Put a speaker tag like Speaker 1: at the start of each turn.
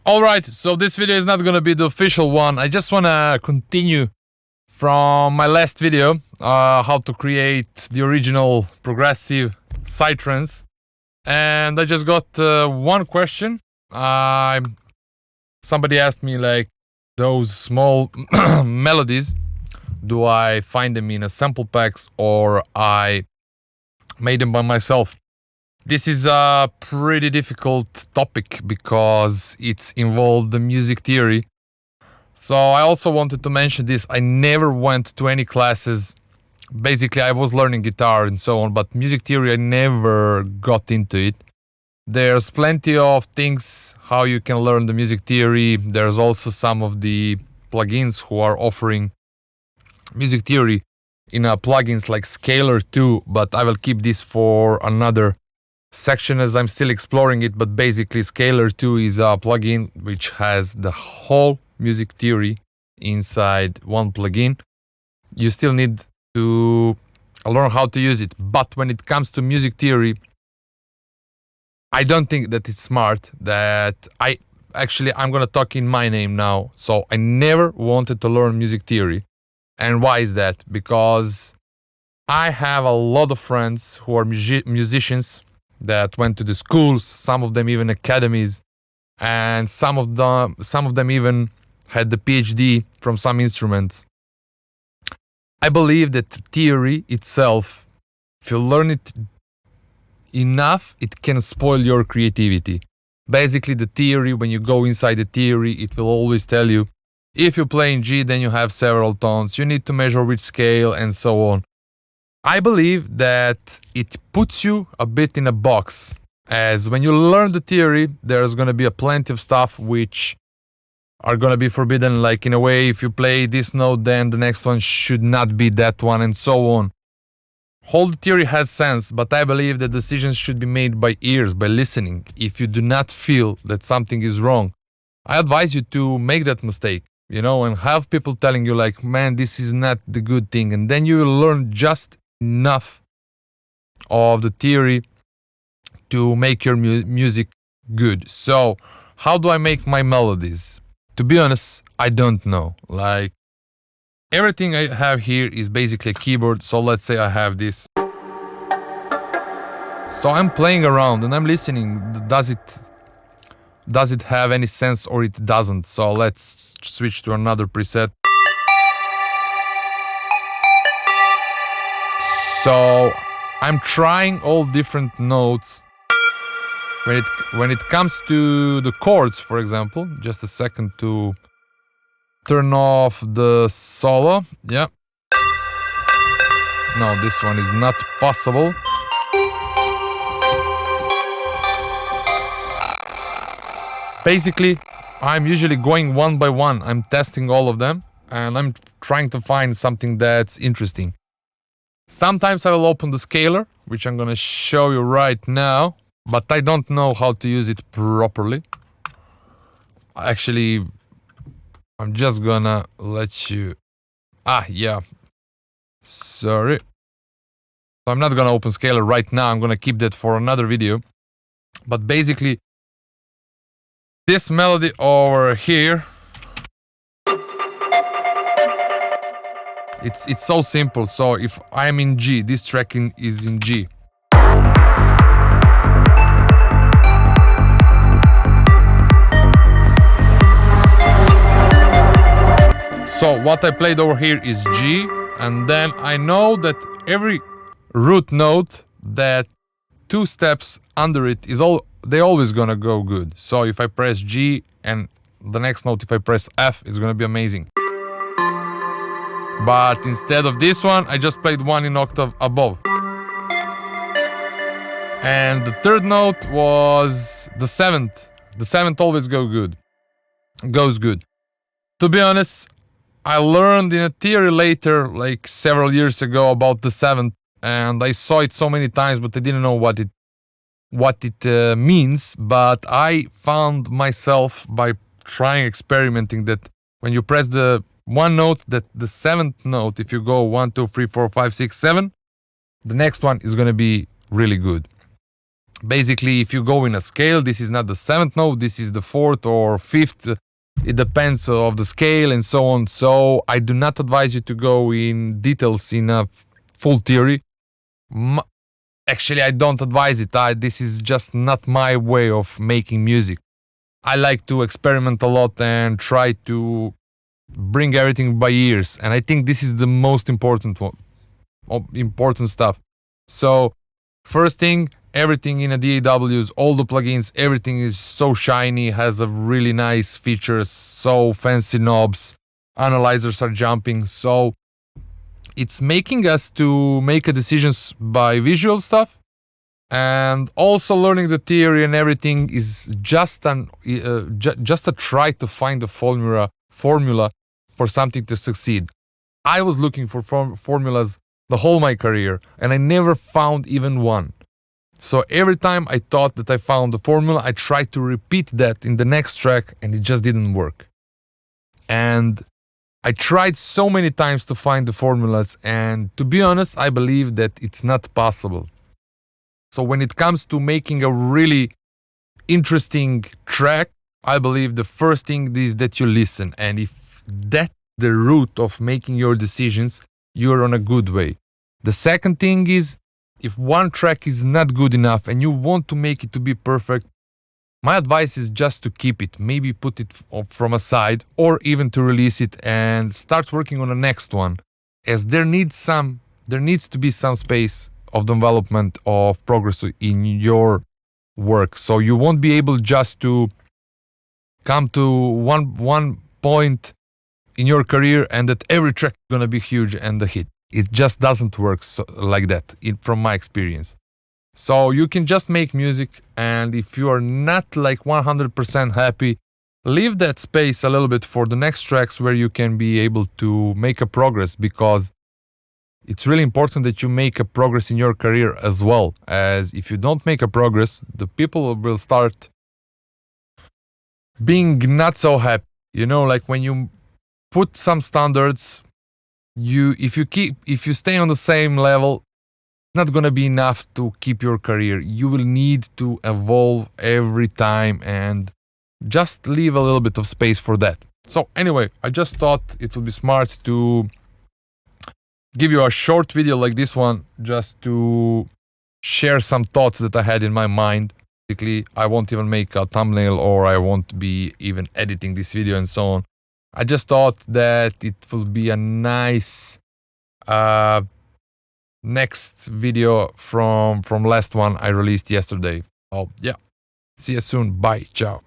Speaker 1: Alright, so this video is not gonna be the official one. I just wanna continue from my last video, how to create the original progressive Psytrance. And I just got one question. Somebody asked me, like, those small melodies, do I find them in a sample packs or I made them by myself? This is a pretty difficult topic because it's involved the music theory. So I also wanted to mention this. I never went to any classes. Basically, I was learning guitar and so on, but music theory, I never got into it. There's plenty of things how you can learn the music theory. There's also some of the plugins who are offering music theory in plugins like Scalar 2, but I will keep this for another section as I'm still exploring it. But basically, Scalar 2 is a plugin which has the whole music theory inside one plugin. You still need to learn how to use it, but when it comes to music theory, I don't think that it's smart that I'm gonna talk in my name now. So I never wanted to learn music theory. And why is that? Because I have a lot of friends who are musicians that went to the schools, some of them even academies, and some of them even had the PhD from some instruments. I believe that theory itself, if you learn it enough, it can spoil your creativity. Basically, the theory, when you go inside the theory, it will always tell you, if you play in G, then you have several tones, you need to measure which scale, and so on. I believe that it puts you a bit in a box, as when you learn the theory, there's gonna be a plenty of stuff which are gonna be forbidden, like in a way, if you play this note, then the next one should not be that one, and so on. Whole theory has sense, but I believe that decisions should be made by ears, by listening. If you do not feel that something is wrong, I advise you to make that mistake, and have people telling you like, man, this is not the good thing. And then you will learn just enough of the theory to make your music good. So how do I make my melodies? To be honest, I don't know. Like, everything I have here is basically a keyboard. So let's say I have this. So I'm playing around and I'm listening. Does it have any sense or it doesn't? So let's switch to another preset. So I'm trying all different notes. When it comes to the chords, for example, just a second to turn off the solo. Yeah. No, this one is not possible. Basically, I'm usually going one by one. I'm testing all of them and I'm trying to find something that's interesting. Sometimes I will open the scalar, which I'm gonna show you right now, but I don't know how to use it properly. Actually, I'm just gonna let you... yeah. Sorry. So I'm not gonna open scalar right now. I'm gonna keep that for another video. But basically, this melody over here, it's so simple. So if I'm in G, this track is in G. So what I played over here is G, and then I know that every root note that two steps under it they always gonna go good. So if I press G and the next note, if I press F, it's gonna be amazing. But instead of this one, I just played one in octave above. And the third note was the seventh. The seventh always goes good. To be honest, I learned in a theory later, like several years ago, about the seventh, and I saw it so many times, but I didn't know what it means. But I found myself by experimenting that when you press the one note, that the seventh note, if you go 1, 2, 3, 4, 5, 6, 7, the next one is gonna be really good. Basically, if you go in a scale, this is not the seventh note, this is the fourth or fifth. It depends of the scale and so on. So I do not advise you to go in details in a full theory. Actually, I don't advise it. This is just not my way of making music. I like to experiment a lot and try to bring everything by ears. And I think this is the most important one, important stuff. So first thing, everything in a DAWs, all the plugins, everything is so shiny, has a really nice features, so fancy knobs, analyzers are jumping. So it's making us to make a decisions by visual stuff, and also learning the theory and everything is just just a try to find the formula for something to succeed. I was looking for formulas the whole my career, and I never found even one. So every time I thought that I found the formula, I tried to repeat that in the next track, and it just didn't work. And I tried so many times to find the formulas, and to be honest, I believe that it's not possible. So when it comes to making a really interesting track, I believe the first thing is that you listen, and if that's the root of making your decisions, you're on a good way. The second thing is, if one track is not good enough and you want to make it to be perfect, my advice is just to keep it, maybe put it from a side, or even to release it and start working on the next one, as there needs to be some space of development, of progress in your work. So you won't be able just to come to one point in your career and that every track is gonna be huge and a hit. It just doesn't work like that, from my experience. So you can just make music, and if you are not like 100% happy, leave that space a little bit for the next tracks where you can be able to make a progress, because it's really important that you make a progress in your career as well. As if you don't make a progress, the people will start being not so happy. Like when you put some standards, if you stay on the same level, not gonna be enough to keep your career. You will need to evolve every time, and just leave a little bit of space for that. So anyway, I just thought it would be smart to give you a short video like this one, just to share some thoughts that I had in my mind. Basically, I won't even make a thumbnail, or I won't be even editing this video and so on. I just thought that it will be a nice next video from last one I released yesterday. Oh yeah, see you soon. Bye, ciao.